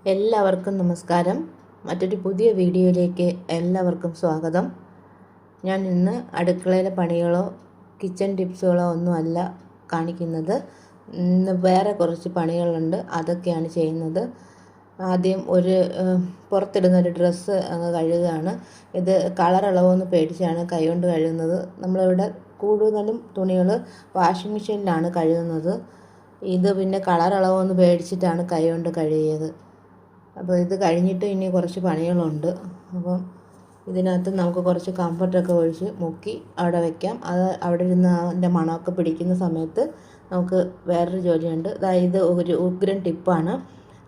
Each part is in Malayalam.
എല്ലാവർക്കും നമസ്കാരം. മറ്റൊരു പുതിയ വീഡിയോയിലേക്ക് എല്ലാവർക്കും സ്വാഗതം. ഞാൻ ഇന്ന് അടുക്കളയിലെ പണികളോ കിച്ചൺ ടിപ്സുകളോ ഒന്നുമല്ല കാണിക്കുന്നത്. ഇന്ന് വേറെ കുറച്ച് പണികളുണ്ട്, അതൊക്കെയാണ് ചെയ്യുന്നത്. ആദ്യം പുറത്തിടുന്ന ഒരു ഡ്രസ്സ് കഴുകുകയാണ്. ഇത് കളർ ഇളവെന്ന് പേടിച്ചാണ് കൈകൊണ്ട് കഴുകുന്നത്. നമ്മളിവിടെ കൂടുതലും തുണികൾ വാഷിംഗ് മെഷീനിലാണ് കഴുകുന്നത്. ഇത് പിന്നെ കളർ ഇളവെന്ന് പേടിച്ചിട്ടാണ് കൈകൊണ്ട് കഴുകിയത്. അപ്പോൾ ഇത് കഴിഞ്ഞിട്ട് ഇനി കുറച്ച് പണികളുണ്ട്. അപ്പം ഇതിനകത്ത് നമുക്ക് കുറച്ച് കംഫർട്ടൊക്കെ ഒഴിച്ച് മുക്കി അവിടെ വയ്ക്കാം. അത് അവിടെ ഇരുന്ന് അതിൻ്റെ മണമൊക്കെ പിടിക്കുന്ന സമയത്ത് നമുക്ക് വേറൊരു ജോലിയുണ്ട്. അതായത് ഒരു ഉഗ്രൻ ടിപ്പാണ്.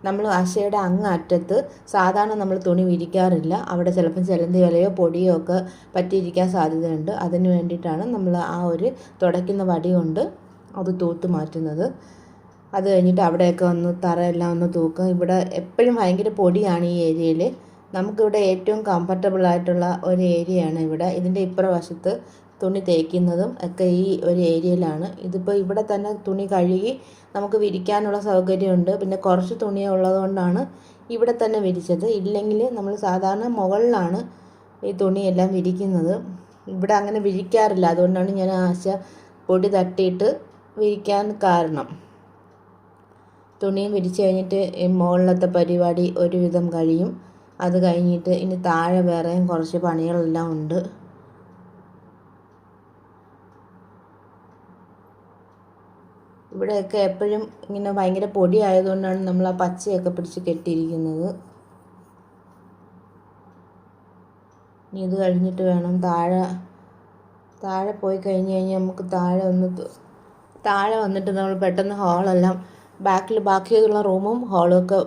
നമ്മൾ അശയുടെ അറ്റത്ത് സാധാരണ നമ്മൾ തുണി വിരിക്കാറില്ല. അവിടെ ചിലപ്പം ചിലന്തി വലയോ പൊടിയോ ഒക്കെ പറ്റിയിരിക്കാൻ സാധ്യതയുണ്ട്. അതിന് വേണ്ടിയിട്ടാണ് നമ്മൾ തുടയ്ക്കുന്ന വടി കൊണ്ട് അത് തൂത്ത് മാറ്റുന്നത്. അത് കഴിഞ്ഞിട്ട് അവിടെയൊക്കെ തറയെല്ലാം ഒന്ന് തൂക്കും. ഇവിടെ എപ്പോഴും ഭയങ്കര പൊടിയാണ് ഈ ഏരിയയിൽ. നമുക്കിവിടെ ഏറ്റവും കംഫർട്ടബിൾ ആയിട്ടുള്ള ഒരു ഏരിയയാണ് ഇവിടെ. ഇതിൻ്റെ ഇപ്പുറവശത്ത് തുണി തേക്കുന്നതും ഒക്കെ ഈ ഒരു ഏരിയയിലാണ്. ഇതിപ്പോൾ ഇവിടെ തന്നെ തുണി കഴുകി നമുക്ക് വിരിക്കാനുള്ള സൗകര്യമുണ്ട്. പിന്നെ കുറച്ച് തുണി ഉള്ളതുകൊണ്ടാണ് ഇവിടെ തന്നെ വിരിച്ചത്. ഇല്ലെങ്കിൽ നമ്മൾ സാധാരണ മുകളിലാണ് ഈ തുണിയെല്ലാം വിരിക്കുന്നത്. ഇവിടെ അങ്ങനെ വിരിക്കാറില്ല. അതുകൊണ്ടാണ് ഞാൻ പൊടി തട്ടിയിട്ട് വിരിക്കാൻ കാരണം. തുണിയും വിരിച്ച് കഴിഞ്ഞിട്ട് മുകളിലത്തെ പരിപാടി ഒരുവിധം കഴിയും. അത് കഴിഞ്ഞിട്ട് ഇനി താഴെ വേറെയും കുറച്ച് പണികളെല്ലാം ഉണ്ട്. ഇവിടെയൊക്കെ എപ്പോഴും ഇങ്ങനെ ഭയങ്കര പൊടി ആയതുകൊണ്ടാണ് നമ്മൾ ആ പച്ചയൊക്കെ പിടിച്ച് കെട്ടിയിരിക്കുന്നത്. ഇനി ഇത് കഴിഞ്ഞിട്ട് വേണം താഴെ പോയി കഴിഞ്ഞ് കഴിഞ്ഞാൽ നമുക്ക് താഴെ വന്നിട്ട് നമ്മൾ പെട്ടെന്ന് ഹാളെല്ലാം ബാക്കിയുള്ള റൂമും ഹാളും ഒക്കെ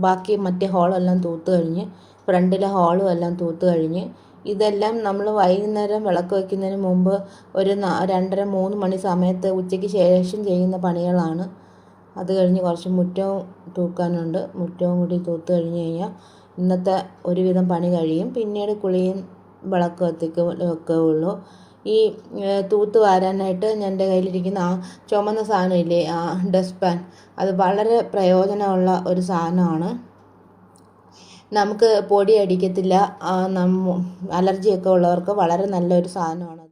ബാക്കി മറ്റേ ഹാളെല്ലാം തൂത്ത് കഴിഞ്ഞ് ഫ്രണ്ടിലെ ഹാളും എല്ലാം തൂത്ത് കഴിഞ്ഞ് ഇതെല്ലാം നമ്മൾ വൈകുന്നേരം വിളക്ക് വയ്ക്കുന്നതിന് മുമ്പ് ഒരു 2:30-3 മണി സമയത്ത് ഉച്ചയ്ക്ക് ശേഷം ചെയ്യുന്ന പണികളാണ്. അത് കഴിഞ്ഞ് കുറച്ച് മുറ്റവും തൂക്കാനുണ്ട്. മുറ്റവും കൂടി തൂത്ത് കഴിഞ്ഞ് കഴിഞ്ഞാൽ ഇന്നത്തെ ഒരുവിധം പണി കഴിയും. പിന്നീട് കുളിയും വിളക്ക് ഒക്കെ ഉള്ളൂ. ഈ തൂത്ത് വാരാനായിട്ട് എൻ്റെ കയ്യിലിരിക്കുന്ന ആ ചുമന്ന സാധനമില്ലേ, ആ ഡസ്റ്റ് പാൻ, അത് വളരെ പ്രയോജനമുള്ള ഒരു സാധനമാണ്. നമുക്ക് പൊടി അടിക്കത്തില്ല. അലർജിയൊക്കെ ഉള്ളവർക്ക് വളരെ നല്ലൊരു സാധനമാണ്.